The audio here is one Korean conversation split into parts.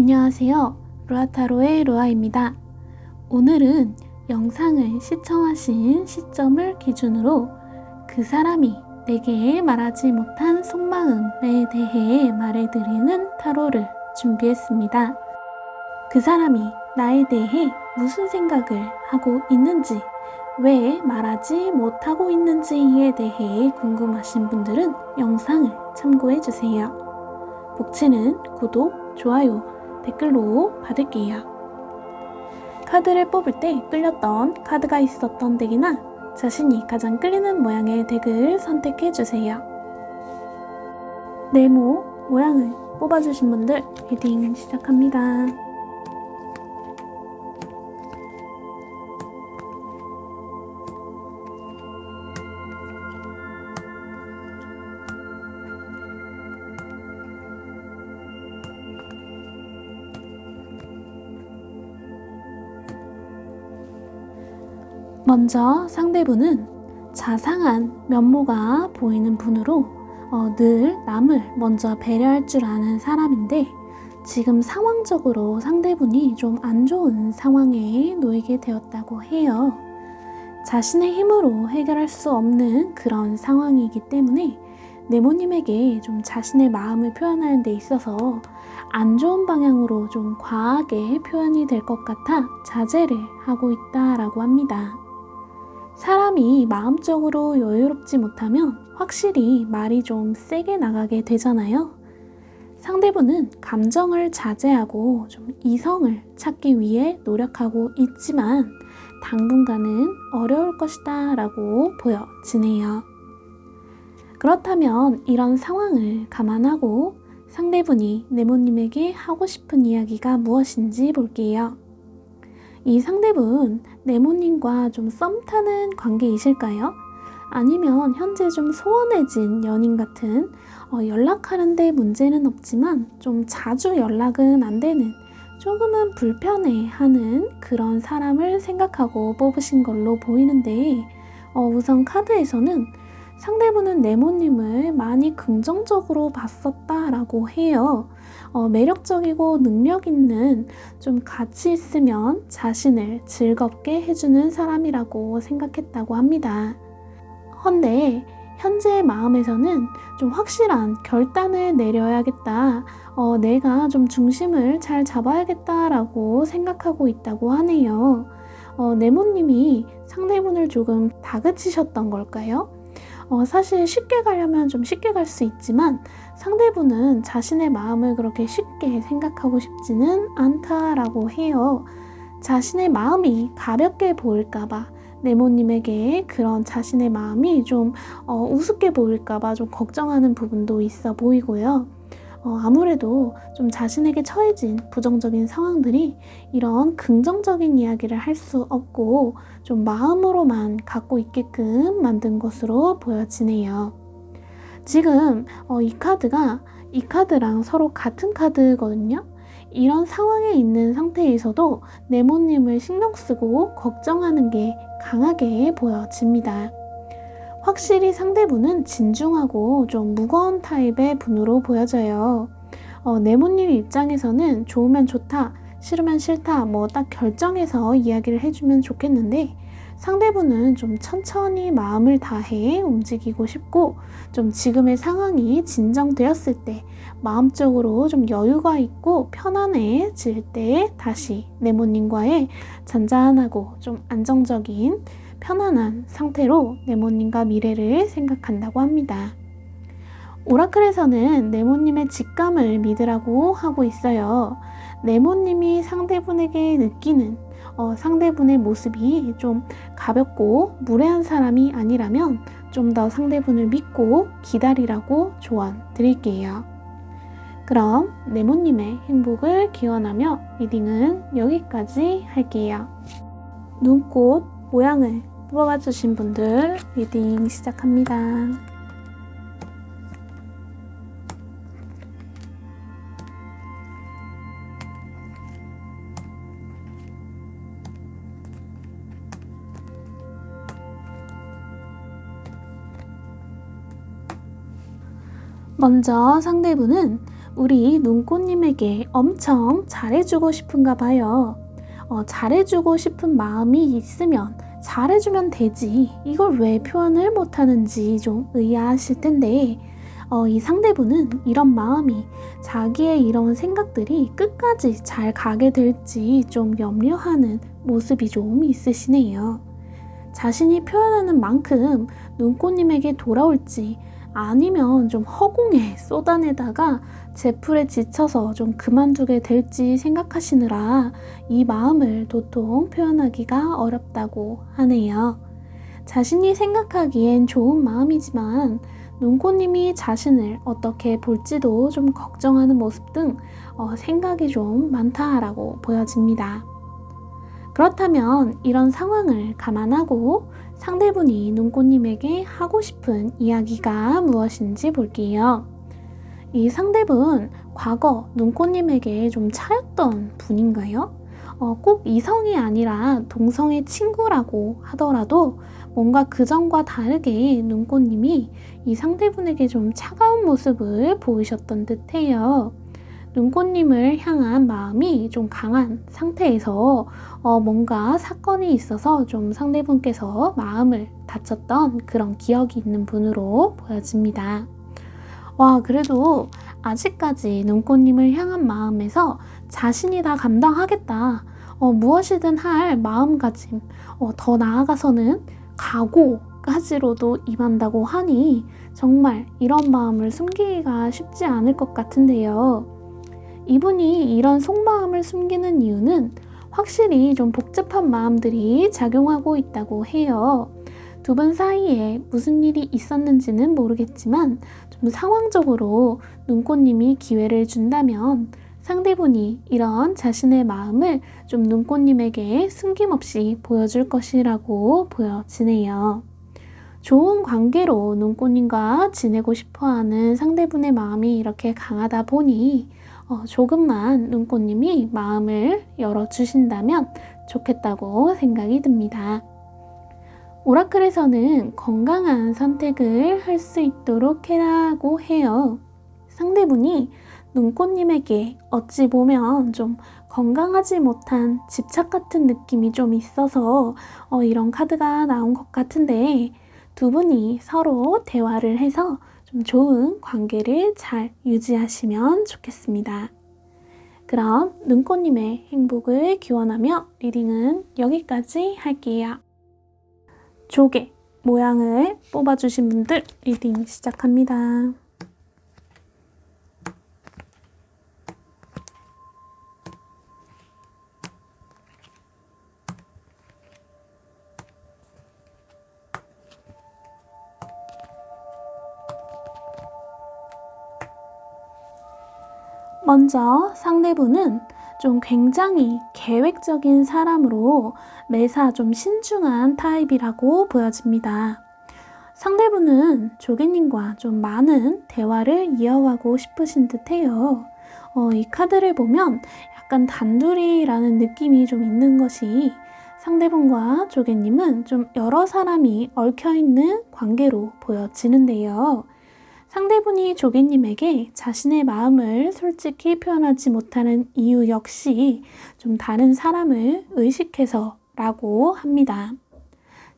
안녕하세요. 루아타로의 루아입니다. 오늘은 영상을 시청하신 시점을 기준으로 그 사람이 내게 말하지 못한 속마음에 대해 말해드리는 타로를 준비했습니다. 그 사람이 나에 대해 무슨 생각을 하고 있는지, 왜 말하지 못하고 있는지에 대해 궁금하신 분들은 영상을 참고해주세요. 복치는 구독, 좋아요, 댓글로 받을게요. 카드를 뽑을 때 끌렸던 카드가 있었던 덱이나 자신이 가장 끌리는 모양의 덱을 선택해주세요. 네모 모양을 뽑아주신 분들 리딩 시작합니다. 먼저 상대분은 자상한 면모가 보이는 분으로 늘 남을 먼저 배려할 줄 아는 사람인데, 지금 상황적으로 상대분이 좀 안 좋은 상황에 놓이게 되었다고 해요. 자신의 힘으로 해결할 수 없는 그런 상황이기 때문에 네모님에게 좀 자신의 마음을 표현하는 데 있어서 안 좋은 방향으로 좀 과하게 표현이 될 것 같아 자제를 하고 있다라고 합니다. 사람이 마음적으로 여유롭지 못하면 확실히 말이 좀 세게 나가게 되잖아요. 상대분은 감정을 자제하고 좀 이성을 찾기 위해 노력하고 있지만 당분간은 어려울 것이다 라고 보여지네요. 그렇다면 이런 상황을 감안하고 상대분이 네모님에게 하고 싶은 이야기가 무엇인지 볼게요. 이 상대분 네모님과 좀 썸 타는 관계이실까요? 아니면 현재 좀 소원해진 연인 같은 연락하는데 문제는 없지만 좀 자주 연락은 안 되는, 조금은 불편해하는 그런 사람을 생각하고 뽑으신 걸로 보이는데, 우선 카드에서는 상대분은 네모님을 많이 긍정적으로 봤었다라고 해요. 매력적이고 능력 있는, 좀 같이 있으면 자신을 즐겁게 해주는 사람이라고 생각했다고 합니다. 헌데 현재의 마음에서는 좀 확실한 결단을 내려야겠다, 내가 좀 중심을 잘 잡아야겠다라고 생각하고 있다고 하네요. 네모님이 상대분을 조금 다그치셨던 걸까요? 사실 쉽게 가려면 좀 쉽게 갈 수 있지만 상대분은 자신의 마음을 그렇게 쉽게 생각하고 싶지는 않다라고 해요. 자신의 마음이 가볍게 보일까봐, 네모님에게 그런 자신의 마음이 좀 우습게 보일까봐 좀 걱정하는 부분도 있어 보이고요. 아무래도 좀 자신에게 처해진 부정적인 상황들이 이런 긍정적인 이야기를 할 수 없고 좀 마음으로만 갖고 있게끔 만든 것으로 보여지네요. 지금 이 카드랑 서로 같은 카드거든요. 이런 상황에 있는 상태에서도 네모님을 신경 쓰고 걱정하는 게 강하게 보여집니다. 확실히 상대분은 진중하고 좀 무거운 타입의 분으로 보여져요. 네모님 입장에서는 좋으면 좋다, 싫으면 싫다, 딱 결정해서 이야기를 해주면 좋겠는데, 상대분은 좀 천천히 마음을 다해 움직이고 싶고, 좀 지금의 상황이 진정되었을 때 마음적으로 좀 여유가 있고 편안해질 때 다시 네모님과의 잔잔하고 좀 안정적인 편안한 상태로 네모님과 미래를 생각한다고 합니다. 오라클에서는 네모님의 직감을 믿으라고 하고 있어요. 네모님이 상대분에게 느끼는 상대분의 모습이 좀 가볍고 무례한 사람이 아니라면 좀 더 상대분을 믿고 기다리라고 조언 드릴게요. 그럼 네모님의 행복을 기원하며 리딩은 여기까지 할게요. 눈꽃 모양을 뽑아주신 분들 리딩 시작합니다. 먼저 상대분은 우리 눈꽃님에게 엄청 잘해주고 싶은가 봐요. 잘해주고 싶은 마음이 있으면 잘해주면 되지. 이걸 왜 표현을 못하는지 좀 의아하실 텐데, 이 상대분은 이런 마음이 자기의 이런 생각들이 끝까지 잘 가게 될지 좀 염려하는 모습이 좀 있으시네요. 자신이 표현하는 만큼 눈꽃님에게 돌아올지 아니면 좀 허공에 쏟아내다가 제풀에 지쳐서 좀 그만두게 될지 생각하시느라 이 마음을 도통 표현하기가 어렵다고 하네요. 자신이 생각하기엔 좋은 마음이지만 눈꽃님이 자신을 어떻게 볼지도 좀 걱정하는 모습 등 생각이 좀 많다라고 보여집니다. 그렇다면 이런 상황을 감안하고 상대분이 눈꽃님에게 하고 싶은 이야기가 무엇인지 볼게요. 이 상대분 과거 눈꽃님에게 좀 차였던 분인가요? 꼭 이성이 아니라 동성의 친구라고 하더라도 뭔가 그전과 다르게 눈꽃님이 이 상대분에게 좀 차가운 모습을 보이셨던 듯해요. 눈꽃님을 향한 마음이 좀 강한 상태에서 뭔가 사건이 있어서 좀 상대분께서 마음을 다쳤던 그런 기억이 있는 분으로 보여집니다. 와, 그래도 아직까지 눈꽃님을 향한 마음에서 자신이 다 감당하겠다. 무엇이든 할 마음가짐, 더 나아가서는 각오까지로도 임한다고 하니 정말 이런 마음을 숨기기가 쉽지 않을 것 같은데요. 이분이 이런 속마음을 숨기는 이유는 확실히 좀 복잡한 마음들이 작용하고 있다고 해요. 두 분 사이에 무슨 일이 있었는지는 모르겠지만 좀 상황적으로 눈꽃님이 기회를 준다면 상대분이 이런 자신의 마음을 좀 눈꽃님에게 숨김없이 보여줄 것이라고 보여지네요. 좋은 관계로 눈꽃님과 지내고 싶어하는 상대분의 마음이 이렇게 강하다 보니 조금만 눈꽃님이 마음을 열어주신다면 좋겠다고 생각이 듭니다. 오라클에서는 건강한 선택을 할 수 있도록 해라고 해요. 상대분이 눈꽃님에게 어찌 보면 좀 건강하지 못한 집착 같은 느낌이 좀 있어서 이런 카드가 나온 것 같은데 두 분이 서로 대화를 해서 좀 좋은 관계를 잘 유지하시면 좋겠습니다. 그럼 눈꽃님의 행복을 기원하며 리딩은 여기까지 할게요. 조개 모양을 뽑아주신 분들 리딩 시작합니다. 먼저 상대분은 좀 굉장히 계획적인 사람으로 매사 좀 신중한 타입이라고 보여집니다. 상대분은 조개님과 좀 많은 대화를 이어가고 싶으신 듯해요. 이 카드를 보면 약간 단둘이라는 느낌이 좀 있는 것이 상대분과 조개님은 좀 여러 사람이 얽혀있는 관계로 보여지는데요. 상대분이 조개님에게 자신의 마음을 솔직히 표현하지 못하는 이유 역시 좀 다른 사람을 의식해서라고 합니다.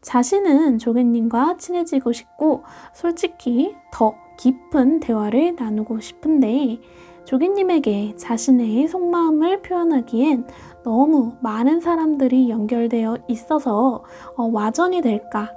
자신은 조개님과 친해지고 싶고 솔직히 더 깊은 대화를 나누고 싶은데 조개님에게 자신의 속마음을 표현하기엔 너무 많은 사람들이 연결되어 있어서 와전이 될까?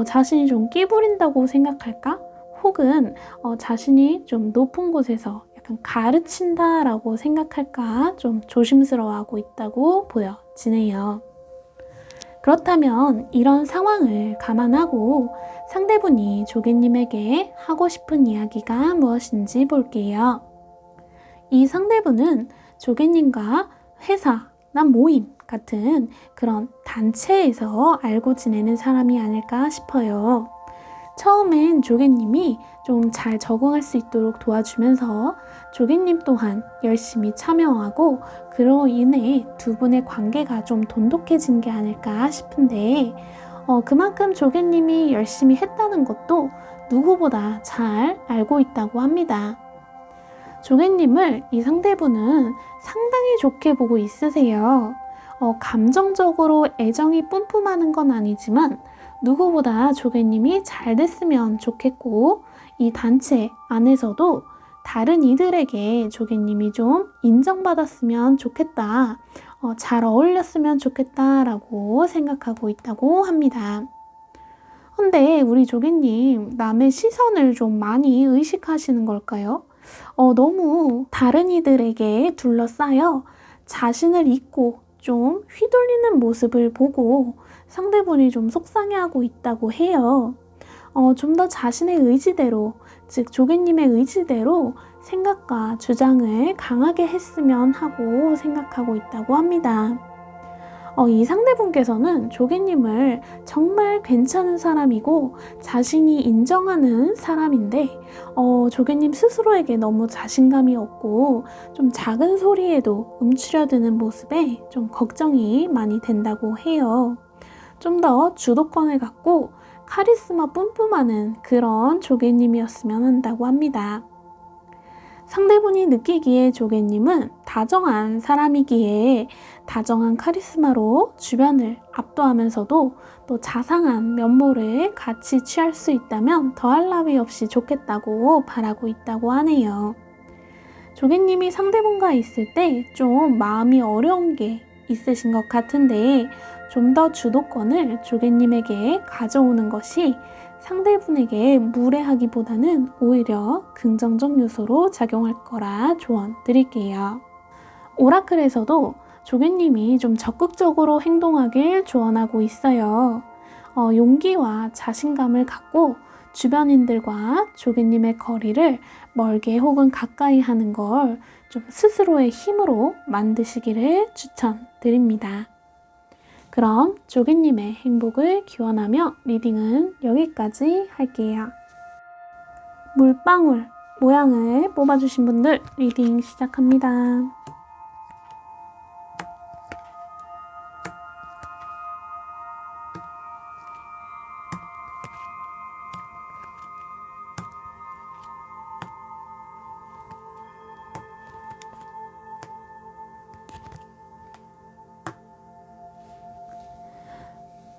자신이 좀 끼부린다고 생각할까? 혹은 자신이 좀 높은 곳에서 약간 가르친다라고 생각할까 좀 조심스러워하고 있다고 보여지네요. 그렇다면 이런 상황을 감안하고 상대분이 조개님에게 하고 싶은 이야기가 무엇인지 볼게요. 이 상대분은 조개님과 회사나 모임 같은 그런 단체에서 알고 지내는 사람이 아닐까 싶어요. 처음엔 조개님이 좀 잘 적응할 수 있도록 도와주면서 조개님 또한 열심히 참여하고 그로 인해 두 분의 관계가 좀 돈독해진 게 아닐까 싶은데 그만큼 조개님이 열심히 했다는 것도 누구보다 잘 알고 있다고 합니다. 조개님을 이 상대분은 상당히 좋게 보고 있으세요. 감정적으로 애정이 뿜뿜하는 건 아니지만 누구보다 조개님이 잘 됐으면 좋겠고 이 단체 안에서도 다른 이들에게 조개님이 좀 인정받았으면 좋겠다. 잘 어울렸으면 좋겠다라고 생각하고 있다고 합니다. 근데 우리 조개님 남의 시선을 좀 많이 의식하시는 걸까요? 너무 다른 이들에게 둘러싸여 자신을 잊고 좀 휘둘리는 모습을 보고 상대분이 좀 속상해하고 있다고 해요. 좀 더 자신의 의지대로, 즉 조개님의 의지대로 생각과 주장을 강하게 했으면 하고 생각하고 있다고 합니다. 이 상대분께서는 조개님을 정말 괜찮은 사람이고 자신이 인정하는 사람인데 조개님 스스로에게 너무 자신감이 없고 좀 작은 소리에도 움츠려드는 모습에 좀 걱정이 많이 된다고 해요. 좀 더 주도권을 갖고 카리스마 뿜뿜하는 그런 조개님이었으면 한다고 합니다. 상대분이 느끼기에 조개님은 다정한 사람이기에 다정한 카리스마로 주변을 압도하면서도 또 자상한 면모를 같이 취할 수 있다면 더할 나위 없이 좋겠다고 바라고 있다고 하네요. 조개님이 상대분과 있을 때 좀 마음이 어려운 게 있으신 것 같은데 좀 더 주도권을 조개님에게 가져오는 것이 상대분에게 무례하기보다는 오히려 긍정적 요소로 작용할 거라 조언 드릴게요. 오라클에서도 조개님이 좀 적극적으로 행동하길 조언하고 있어요. 용기와 자신감을 갖고 주변인들과 조개님의 거리를 멀게 혹은 가까이 하는 걸 좀 스스로의 힘으로 만드시기를 추천드립니다. 그럼 조개님의 행복을 기원하며 리딩은 여기까지 할게요. 물방울 모양을 뽑아주신 분들 리딩 시작합니다.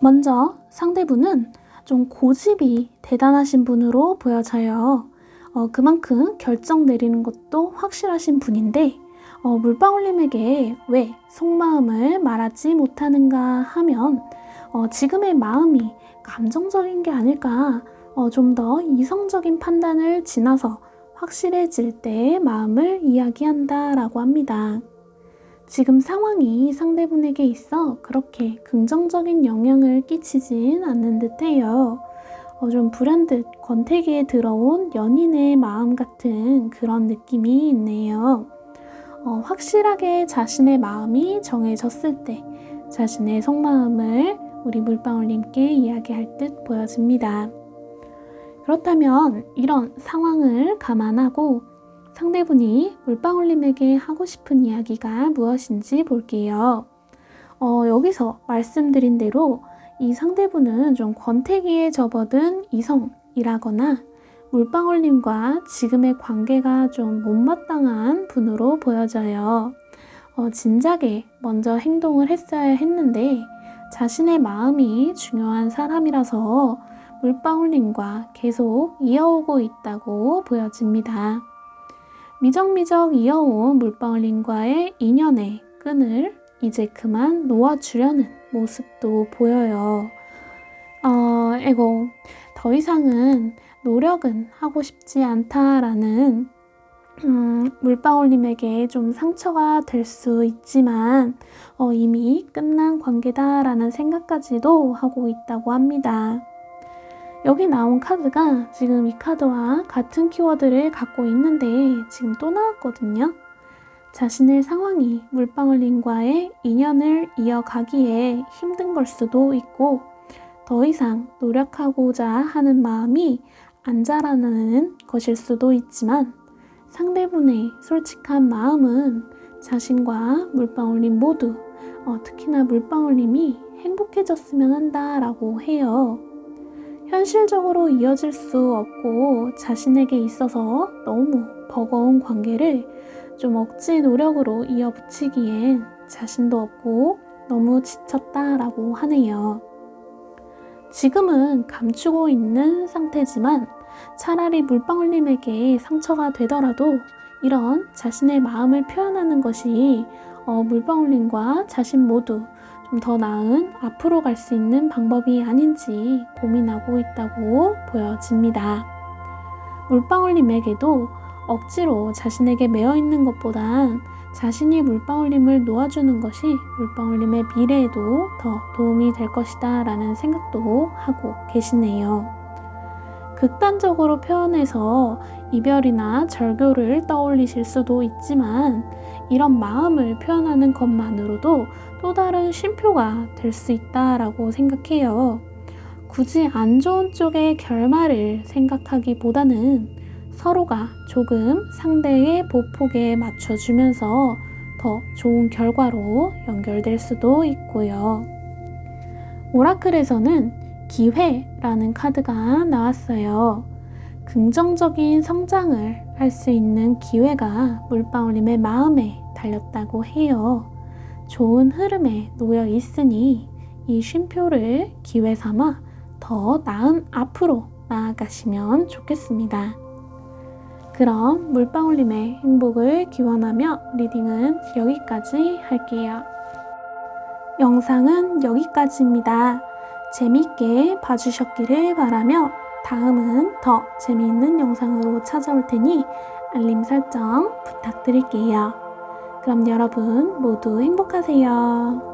먼저 상대분은 좀 고집이 대단하신 분으로 보여져요. 그만큼 결정 내리는 것도 확실하신 분인데 물방울님에게 왜 속마음을 말하지 못하는가 하면 지금의 마음이 감정적인 게 아닐까, 좀 더 이성적인 판단을 지나서 확실해질 때 마음을 이야기한다라고 합니다. 지금 상황이 상대분에게 있어 그렇게 긍정적인 영향을 끼치진 않는 듯해요. 좀 불현듯 권태기에 들어온 연인의 마음 같은 그런 느낌이 있네요. 확실하게 자신의 마음이 정해졌을 때 자신의 속마음을 우리 물방울님께 이야기할 듯 보여집니다. 그렇다면 이런 상황을 감안하고 상대분이 물방울님에게 하고 싶은 이야기가 무엇인지 볼게요. 여기서 말씀드린 대로 이 상대분은 좀 권태기에 접어든 이성이라거나 물방울님과 지금의 관계가 좀 못마땅한 분으로 보여져요. 진작에 먼저 행동을 했어야 했는데 자신의 마음이 중요한 사람이라서 물방울님과 계속 이어오고 있다고 보여집니다. 미적미적 이어온 물방울님과의 인연의 끈을 이제 그만 놓아주려는 모습도 보여요. 더 이상은 노력은 하고 싶지 않다라는 물방울님에게 좀 상처가 될 수 있지만 이미 끝난 관계다라는 생각까지도 하고 있다고 합니다. 여기 나온 카드가 지금 이 카드와 같은 키워드를 갖고 있는데 지금 또 나왔거든요. 자신의 상황이 물방울님과의 인연을 이어가기에 힘든 걸 수도 있고 더 이상 노력하고자 하는 마음이 안 자라나는 것일 수도 있지만 상대분의 솔직한 마음은 자신과 물방울님 모두 특히나 물방울님이 행복해졌으면 한다라고 해요. 현실적으로 이어질 수 없고 자신에게 있어서 너무 버거운 관계를 좀 억지 노력으로 이어붙이기엔 자신도 없고 너무 지쳤다라고 하네요. 지금은 감추고 있는 상태지만 차라리 물방울님에게 상처가 되더라도 이런 자신의 마음을 표현하는 것이 물방울님과 자신 모두 좀 더 나은 앞으로 갈 수 있는 방법이 아닌지 고민하고 있다고 보여집니다. 물방울님에게도 억지로 자신에게 매여 있는 것보단 자신이 물방울님을 놓아주는 것이 물방울님의 미래에도 더 도움이 될 것이다 라는 생각도 하고 계시네요. 극단적으로 표현해서 이별이나 절교를 떠올리실 수도 있지만 이런 마음을 표현하는 것만으로도 또 다른 쉼표가 될 수 있다라고 생각해요. 굳이 안 좋은 쪽의 결말을 생각하기보다는 서로가 조금 상대의 보폭에 맞춰주면서 더 좋은 결과로 연결될 수도 있고요. 오라클에서는 기회라는 카드가 나왔어요. 긍정적인 성장을 할 수 있는 기회가 물방울님의 마음에 달렸다고 해요. 좋은 흐름에 놓여 있으니 이 쉼표를 기회 삼아 더 나은 앞으로 나아가시면 좋겠습니다. 그럼 물방울님의 행복을 기원하며 리딩은 여기까지 할게요. 영상은 여기까지입니다. 재미있게 봐주셨기를 바라며 다음은 더 재미있는 영상으로 찾아올 테니 알림 설정 부탁드릴게요. 그럼 여러분 모두 행복하세요.